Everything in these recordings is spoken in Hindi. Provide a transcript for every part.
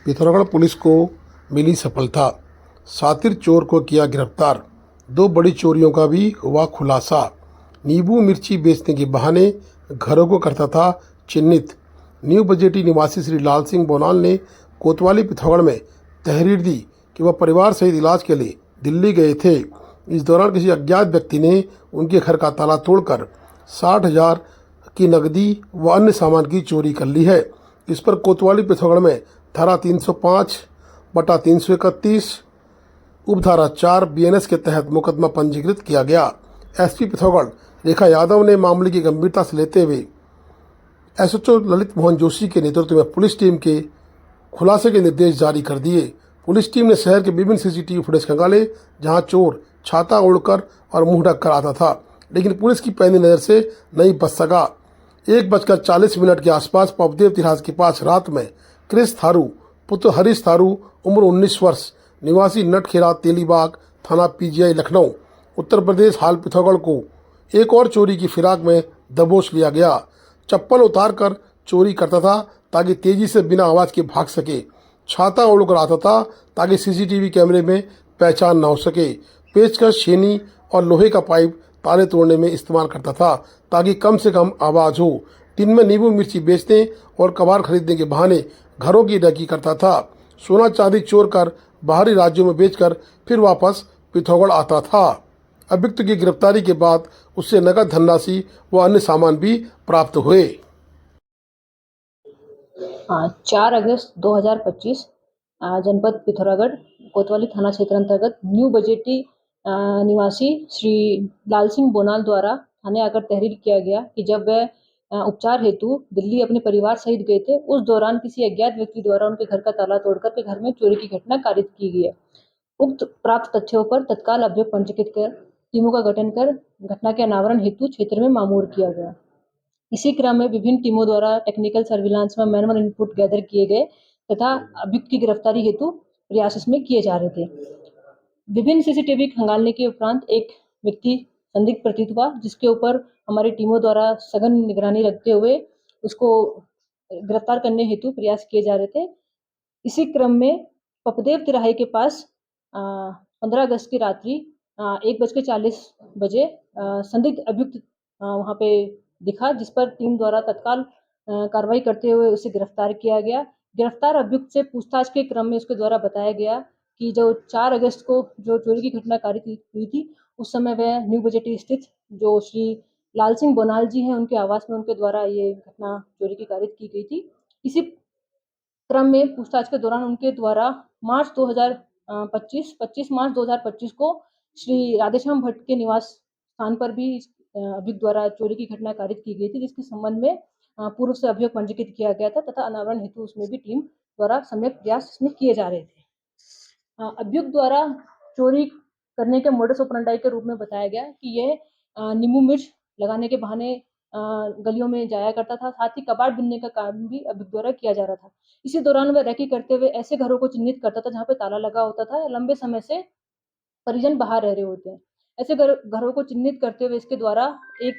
पिथौरागढ़ पुलिस को मिली सफलता, सातिर चोर को किया गिरफ्तार। दो बड़ी चोरियों का भी हुआ खुलासा। नींबू मिर्ची बेचने के बहाने घरों को करता था चिन्हित। न्यू बजेटी निवासी श्री लाल सिंह बोनाल ने कोतवाली पिथौरागढ़ में तहरीर दी कि वह परिवार सहित इलाज के लिए दिल्ली गए थे। इस दौरान किसी अज्ञात व्यक्ति ने उनके घर का ताला तोड़कर 60,000 की नकदी व अन्य सामान की चोरी कर ली है। इस पर कोतवाली पिथौरागढ़ में धारा 305/331 उपधारा 4 बीएनएस के तहत मुकदमा पंजीकृत किया गया। एसपी पिथौरागढ़ रेखा यादव ने मामले की गंभीरता से लेते हुए एसएचओ ललित मोहन जोशी के नेतृत्व में पुलिस टीम के खुलासे के निर्देश जारी कर दिए। पुलिस टीम ने शहर के विभिन्न सीसीटीवी फुटेज खंगाले, जहां चोर छाता ओढ़कर और मुंह ढककर आता था, लेकिन पुलिस की पैनी नज़र से नहीं बच सका। 1:40 के आसपास पवदेव तिरास के पास रात में क्रिस थारू पुत्र हरीश थारू उम्र 19 वर्ष निवासी नटखेरा तेलीबाग थाना पीजीआई लखनऊ उत्तर प्रदेश हाल पिथौरागढ़ को एक और चोरी की फिराक में दबोच लिया गया। चप्पल उतार कर चोरी करता था ताकि तेजी से बिना आवाज़ के भाग सके। छाता ओढ़कर आता था ताकि सीसीटीवी कैमरे में पहचान न हो सके। पेचकस, छेनी और लोहे का पाइप ताले तोड़ने में इस्तेमाल करता था ताकि कम से कम आवाज़ हो। दिन में नींबू मिर्ची बेचने और कबाड़ खरीदने के बहाने घरों की रैकी करता था। सोना चांदी चोर कर बाहरी राज्यों में बेचकर फिर वापस पिथौरागढ़ आता था। अभियुक्त की गिरफ्तारी के बाद उससे नकद धनराशि व अन्य सामान भी प्राप्त हुए। 4 अगस्त 2025 जनपद पिथौरागढ़ कोतवाली थाना क्षेत्र अंतर्गत न्यू बजेटी निवासी श्री लाल सिंह बोनाल द्वारा थाने आकर तहरीर किया गया कि जब वह उपचार हेतु दिल्ली अपने परिवार सहित गए थे, उस दौरान किसी अज्ञात व्यक्ति द्वारा उनके घर का ताला तोड़कर के घर में चोरी की घटना कारित की गई है। उक्त प्राप्त तथ्यों पर तत्काल अभियोग पंजीकृत कर टीमों का गठन कर घटना के अनावरण हेतु क्षेत्र में मामूर किया गया। इसी क्रम में विभिन्न टीमों द्वारा टेक्निकल सर्विलांस में मैनुअल इनपुट गैदर किए गए तथा अभियुक्त की गिरफ्तारी हेतु प्रयास इसमें किए जा रहे थे। विभिन्न सीसीटीवी खंगालने के उपरांत एक व्यक्ति संदिग्ध प्रतीत हुआ, जिसके ऊपर हमारी टीमों द्वारा सघन निगरानी रखते हुए उसको गिरफ्तार करने हेतु प्रयास किए जा रहे थे। इसी क्रम में पपदेव तिराहे के पास 15 अगस्त की रात्रि 1:40 बजे संदिग्ध अभियुक्त वहाँ पे दिखा, जिस पर टीम द्वारा तत्काल कार्रवाई करते हुए उसे गिरफ्तार किया गया। गिरफ्तार अभियुक्त से पूछताछ के क्रम में उसके द्वारा बताया गया कि जो 4 अगस्त को जो चोरी की घटना कारित हुई थी, उस समय वह न्यू बजेटी स्थित जो श्री लाल सिंह बोनाल जी हैं, उनके आवास में उनके द्वारा ये घटना चोरी की कारित की गई थी। इसी क्रम में पूछताछ के दौरान उनके द्वारा 25 मार्च 2025 को श्री राधेश्याम भट्ट के निवास स्थान पर भी अभियुक्त द्वारा चोरी की घटना कारित की गई थी, जिसके संबंध में पूर्व से अभियोग पंजीकृत किया गया था तथा अनावरण हेतु उसमें भी टीम द्वारा सम्यक प्रयास इसमें किए जा रहे थे। अभियुक्त द्वारा चोरी करने के मोडस ऑपरेंडाई के रूप में बताया गया कि यह नींबू मिर्च लगाने के बहाने गलियों में जाया करता था, साथ ही कबाड़ बिनने का काम भी अभियुक्त द्वारा किया जा रहा था। इसी दौरान वह रैकी करते हुए ऐसे घरों को चिन्हित करता था जहाँ पे ताला लगा होता था या लंबे समय से परिजन बाहर रह रहे होते हैं। ऐसे घरों को चिन्हित करते हुए इसके द्वारा एक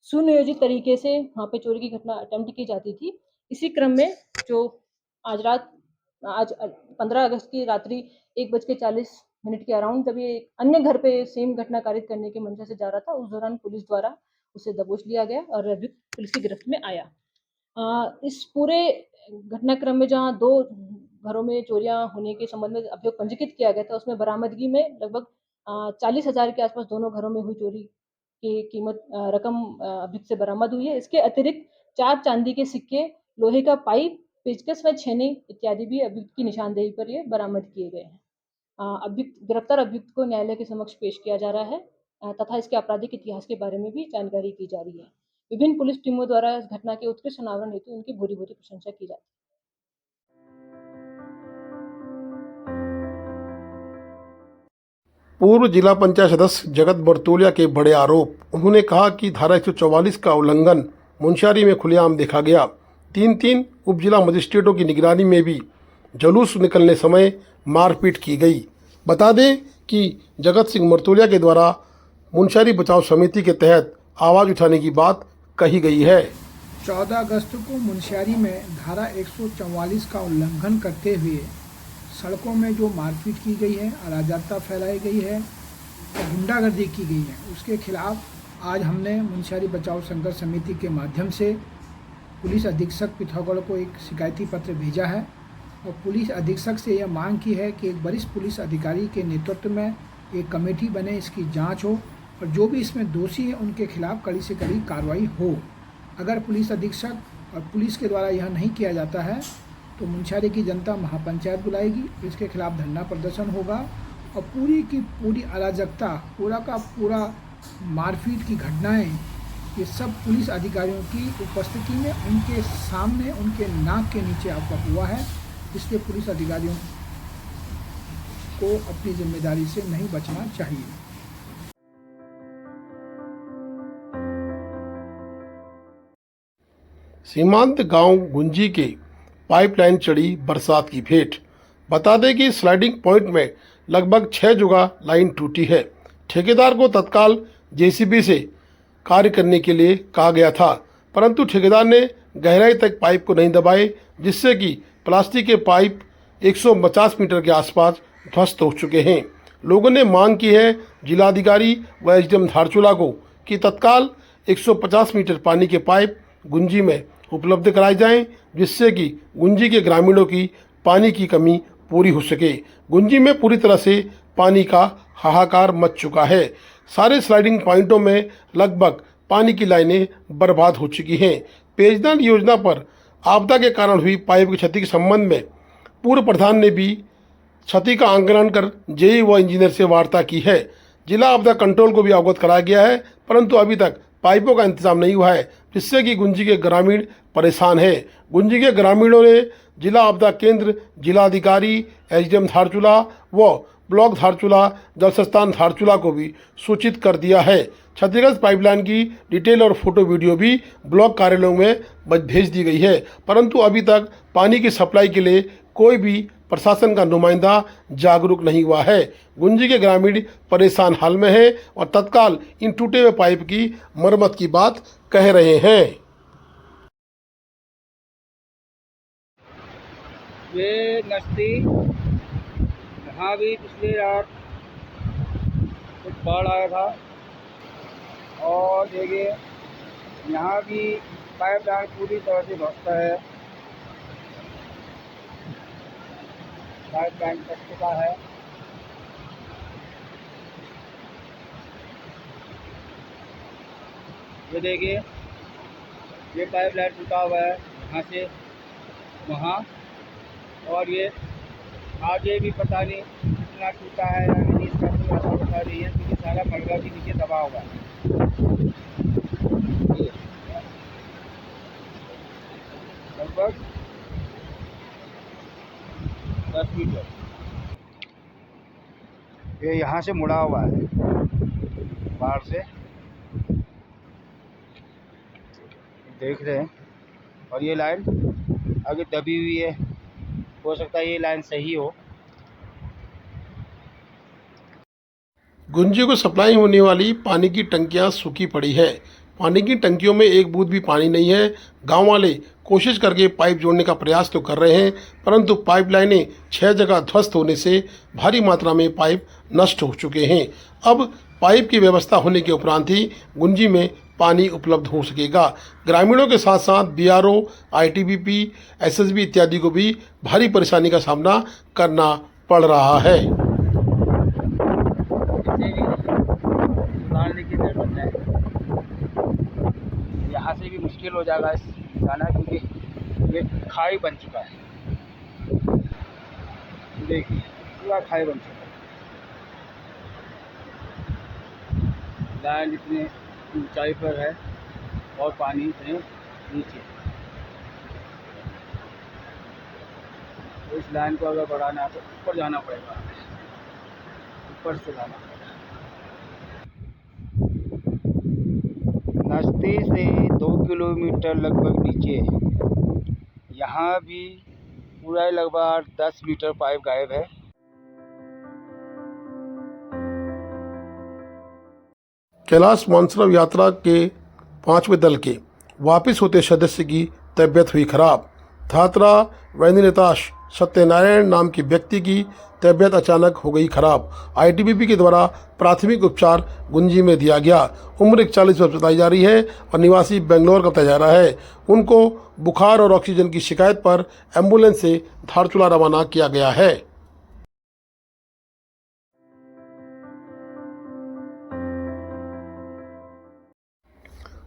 सुनियोजित तरीके से वहाँ पे चोरी की घटना अटेम्प्ट की जाती थी। इसी क्रम में जो आज 15 अगस्त की रात्रि 1:40 के अराउंड जब ये अन्य घर पे सेम घटना कारित करने के मंशा से जा रहा था, उस दौरान पुलिस द्वारा उसे दबोच लिया गया और अभियुक्त पुलिस की गिरफ्त में आया। इस पूरे घटनाक्रम में जहाँ 2 घरों में चोरियां होने के संबंध में अभियोग पंजीकृत किया गया था, उसमें बरामदगी में लगभग 40,000 के आसपास दोनों घरों में हुई चोरी की कीमत रकम अभियुक्त से बरामद हुई है। इसके अतिरिक्त 4 चांदी के सिक्के, लोहे का पाइप, पेचकस व छेनी इत्यादि भी अभियुक्त की निशानदेही पर ये बरामद किए गए हैं। गिरफ्तार अभियुक्त को न्यायालय के समक्ष पेश किया जा रहा है तथा इसके आपराधिक इतिहास के बारे में भी जानकारी की जा रही है। विभिन्न पुलिस टीमों द्वारा इस घटना के उत्कृष्ट अनावरण हेतु उनकी भूरी भूरी प्रशंसा की जाती है। पूर्व जिला पंचायत सदस्य जगत बरतोलिया के बड़े आरोप। उन्होंने कहा कि धारा 144 का उल्लंघन मुंशियारी में खुलेआम देखा गया। 3 उप जिला मजिस्ट्रेटों की निगरानी में भी जुलूस निकलने समय मारपीट की गई। बता दें कि जगत सिंह मरतोलिया के द्वारा मुंशियारी बचाव समिति के तहत आवाज़ उठाने की बात कही गई है। 14 अगस्त को मुनस्यारी में धारा 144 का उल्लंघन करते हुए सड़कों में जो मारपीट की गई है, अराजकता फैलाई गई है और गुंडागर्दी की गई है, उसके खिलाफ आज हमने मुनस्यारी बचाओ संघर्ष समिति के माध्यम से पुलिस अधीक्षक पिथौरागढ़ को एक शिकायती पत्र भेजा है और पुलिस अधीक्षक से यह मांग की है कि एक वरिष्ठ पुलिस अधिकारी के नेतृत्व में एक कमेटी बने, इसकी जांच हो और जो भी इसमें दोषी हैं उनके खिलाफ कड़ी से कड़ी कार्रवाई हो। अगर पुलिस अधीक्षक और पुलिस के द्वारा यह नहीं किया जाता है तो मुनस्यारी की जनता महापंचायत बुलाएगी, इसके खिलाफ धरना प्रदर्शन होगा और पूरी की पूरी अराजकता, पूरा का पूरा मारपीट की घटनाएं, ये सब पुलिस अधिकारियों की उपस्थिति में उनके सामने, उनके नाक के नीचे आपका हुआ है। इसलिए पुलिस अधिकारियों को अपनी जिम्मेदारी से नहीं बचना चाहिए। सीमांत गांव गुंजी के पाइपलाइन चढ़ी बरसात की भेंट। बता दें कि स्लाइडिंग पॉइंट में लगभग 6 जगह लाइन टूटी है। ठेकेदार को तत्काल जेसीबी से कार्य करने के लिए कहा गया था, परंतु ठेकेदार ने गहराई तक पाइप को नहीं दबाए, जिससे कि प्लास्टिक के पाइप 150 मीटर के आसपास ध्वस्त हो चुके हैं। लोगों ने मांग की है जिलाधिकारी व एसडीएम धारचूला को कि तत्काल 150 मीटर पानी के पाइप गुंजी में उपलब्ध कराए जाएं, जिससे कि गुंजी के ग्रामीणों की पानी की कमी पूरी हो सके। गुंजी में पूरी तरह से पानी का हाहाकार मच चुका है। सारे स्लाइडिंग पॉइंटों में लगभग पानी की लाइनें बर्बाद हो चुकी हैं। पेयजल योजना पर आपदा के कारण हुई पाइप की क्षति के संबंध में पूर्व प्रधान ने भी क्षति का आंकलन कर जेई व इंजीनियर से वार्ता की है। जिला आपदा कंट्रोल को भी अवगत कराया गया है, परंतु अभी तक पाइपों का इंतजाम नहीं हुआ है, जिससे कि गुंजी के ग्रामीण परेशान हैं। गुंजी के ग्रामीणों ने जिला आपदा केंद्र, जिलाधिकारी, एसडीएम धारचूला व ब्लॉक धारचूला, जल संस्थान धारचूला को भी सूचित कर दिया है। क्षतिग्रस्त पाइपलाइन की डिटेल और फोटो वीडियो भी ब्लॉक कार्यालयों में भेज दी गई है, परंतु अभी तक पानी की सप्लाई के लिए कोई भी प्रशासन का नुमाइंदा जागरूक नहीं हुआ है। गुंजी के ग्रामीण परेशान हाल में हैं और तत्काल इन टूटे हुए पाइप की मरम्मत की बात कह रहे हैं। ये नस्ती यहाँ भी पिछली रात कुछ बाढ़ आया था और देखिए यहाँ भी पाइपलाइन पूरी तरह से ध्वस्त है। पाइपलाइन कट चुका है। ये देखिए ये पाइपलाइन टूटा हुआ है यहाँ से वहाँ, और ये आगे भी पता नहीं कितना टूटा है या नहीं, इसका कोई पता बता रही है, क्योंकि सारा मलबा भी नीचे दबा हुआ है। लगभग 10 मीटर ये यहाँ से मुड़ा हुआ है बाहर से, देख रहे हैं। और ये लाइन आगे दबी हुई है, हो सकता है ये लाइन सही हो। गुंजी को सप्लाई होने वाली पानी की टंकियां सूखी पड़ी है। पानी की टंकियों में एक बूंद भी पानी नहीं है। गांव वाले कोशिश करके पाइप जोड़ने का प्रयास तो कर रहे हैं, परंतु पाइपलाइनें 6 जगह ध्वस्त होने से भारी मात्रा में पाइप नष्ट हो चुके हैं। अब पाइप की व्यवस्था होने के उपरांत ही गुंजी में पानी उपलब्ध हो सकेगा। ग्रामीणों के साथ साथ बीआरओ, आईटीबीपी, एसएसबी इत्यादि को भी भारी परेशानी का सामना करना पड़ रहा है। यहाँ से भी मुश्किल हो जाएगा जाना, क्योंकि ये खाई बन चुका है। देखिए पूरा खाई बन चुका है। लाइन इतने ऊंचाई पर है और पानी इतने नीचे, तो इस लाइन को अगर बढ़ाना है तो ऊपर जाना पड़ेगा, ऊपर से जाना पड़ेगा। नस्ती से 2 किलोमीटर लगभग नीचे है। यहाँ भी पूरा लगभग 10 मीटर पाइप गायब है। कैलाश मानसरोवर यात्रा के 5वें दल के वापस होते सदस्य की तबीयत हुई खराब। छात्रा वैनिताश सत्यनारायण नाम के व्यक्ति की तबीयत अचानक हो गई खराब। आईटीबीपी के द्वारा प्राथमिक उपचार गुंजी में दिया गया। उम्र 41 वर्ष बताई जा रही है और निवासी बेंगलोर का बताया जा रहा है। उनको बुखार और ऑक्सीजन की शिकायत पर एम्बुलेंस से धारचूला रवाना किया गया है।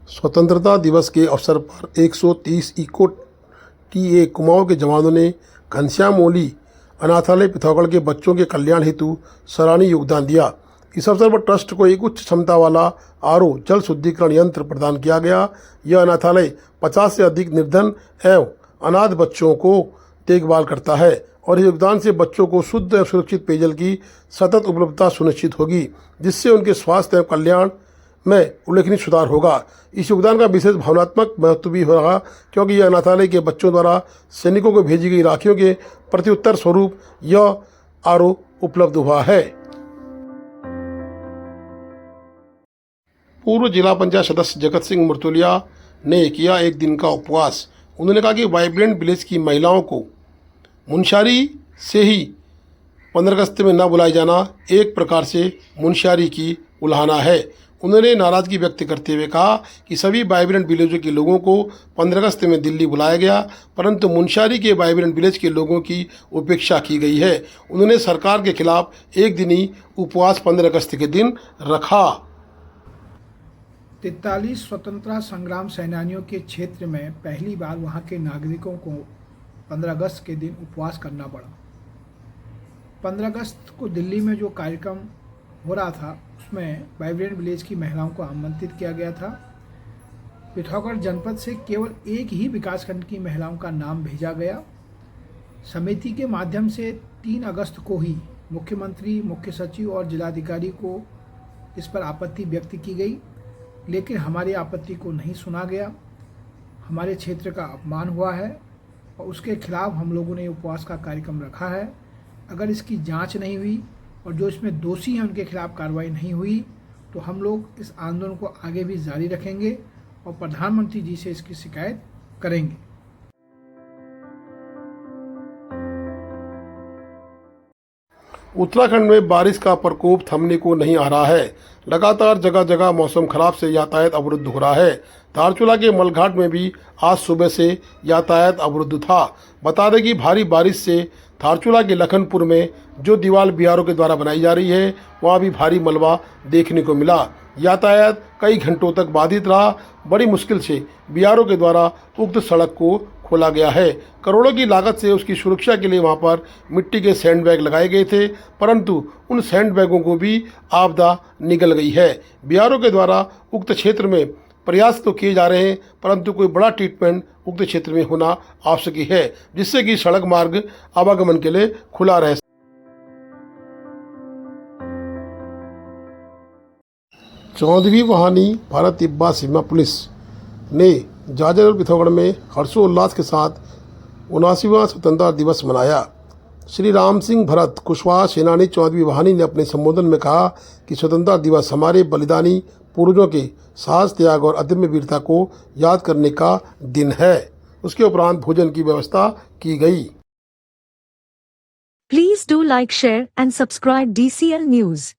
स्वतंत्रता दिवस के अवसर पर 130 इको टीए कुमाऊं के जवानों ने घनश्याम ओली अनाथालय पिथौरागढ़ के बच्चों के कल्याण हेतु सराहनीय योगदान दिया। इस अवसर पर ट्रस्ट को एक उच्च क्षमता वाला आरओ जल शुद्धिकरण यंत्र प्रदान किया गया। यह अनाथालय 50 से अधिक निर्धन एवं अनाथ बच्चों को देखभाल करता है और इस योगदान से बच्चों को शुद्ध एवं सुरक्षित पेयजल की सतत उपलब्धता सुनिश्चित होगी, जिससे उनके स्वास्थ्य एवं कल्याण में उल्लेखनीय सुधार होगा। इस योगदान का विशेष भावनात्मक महत्व भी होगा, क्योंकि यह अनाथालय के बच्चों द्वारा सैनिकों को भेजी गई राखियों के प्रत्युत्तर स्वरूप यह आरओ उपलब्ध हुआ है। पूर्व जिला पंचायत सदस्य जगत सिंह मुर्तुलिया ने किया एक दिन का उपवास। उन्होंने कहा कि वाइब्रेंट विलेज की महिलाओं को मुंशियारी से ही 15 अगस्त में न बुलाया जाना एक प्रकार से मुंशियारी की उल्हाना है। उन्होंने नाराजगी व्यक्त करते हुए कहा कि सभी वाइब्रेंट विलेजों के लोगों को 15 अगस्त में दिल्ली बुलाया गया, परंतु मुंशियारी के वाइब्रेंट विलेज के लोगों की उपेक्षा की गई है। उन्होंने सरकार के खिलाफ एक दिनी उपवास 15 अगस्त के दिन रखा। 43 स्वतंत्रता संग्राम सेनानियों के क्षेत्र में पहली बार वहां के नागरिकों को 15 अगस्त के दिन उपवास करना पड़ा। 15 अगस्त को दिल्ली में जो कार्यक्रम हो रहा था उसमें वाइब्रेंट विलेज की महिलाओं को आमंत्रित किया गया था। पिथौरागढ़ जनपद से केवल एक ही विकासखंड की महिलाओं का नाम भेजा गया। समिति के माध्यम से 3 अगस्त को ही मुख्यमंत्री, मुख्य सचिव और जिलाधिकारी को इस पर आपत्ति व्यक्त की गई, लेकिन हमारी आपत्ति को नहीं सुना गया। हमारे क्षेत्र का अपमान हुआ है और उसके खिलाफ हम लोगों ने उपवास का कार्यक्रम रखा है। अगर इसकी जांच नहीं हुई और जो इसमें दोषी हैं उनके खिलाफ कार्रवाई नहीं हुई तो हम लोग इस आंदोलन को आगे भी जारी रखेंगे और प्रधानमंत्री जी से इसकी शिकायत करेंगे। उत्तराखंड में बारिश का प्रकोप थमने को नहीं आ रहा है। लगातार जगह जगह मौसम खराब से यातायात अवरुद्ध हो रहा है। धारचूला के मलघाट में भी आज सुबह से यातायात अवरुद्ध था। बता दें कि भारी बारिश से धारचूला के लखनपुर में जो दीवार बीआरओ के द्वारा बनाई जा रही है वहाँ भी भारी मलबा देखने को मिला। यातायात कई घंटों तक बाधित रहा। बड़ी मुश्किल से बीआरओ के द्वारा उक्त सड़क को खोला गया है। करोड़ों की लागत से उसकी सुरक्षा के लिए वहां पर मिट्टी के सैंडबैग लगाए गए थे, परंतु उन सैंडबैगों को भी आपदा निगल गई है। बीआरओ के द्वारा उक्त क्षेत्र में प्रयास तो किए जा रहे हैं, परंतु कोई बड़ा ट्रीटमेंट उक्त क्षेत्र में होना आवश्यक है, जिससे कि सड़क मार्ग आवागमन के लिए खुला रहे। चौदहवीं वाहिनी भारत तिब्बत सीमा पुलिस ने जाजर और पिथौरागढ़ में हर्षोल्लास के साथ 79वां स्वतंत्रता दिवस मनाया। श्री राम सिंह भरत कुशवाहा सेनानी 14वीं वाहिनी ने अपने संबोधन में कहा कि स्वतंत्रता दिवस हमारे बलिदानी पूर्वजों के साहस, त्याग और अदम्य वीरता को याद करने का दिन है। उसके उपरांत भोजन की व्यवस्था की गई। Please do like, share and subscribe DCL News.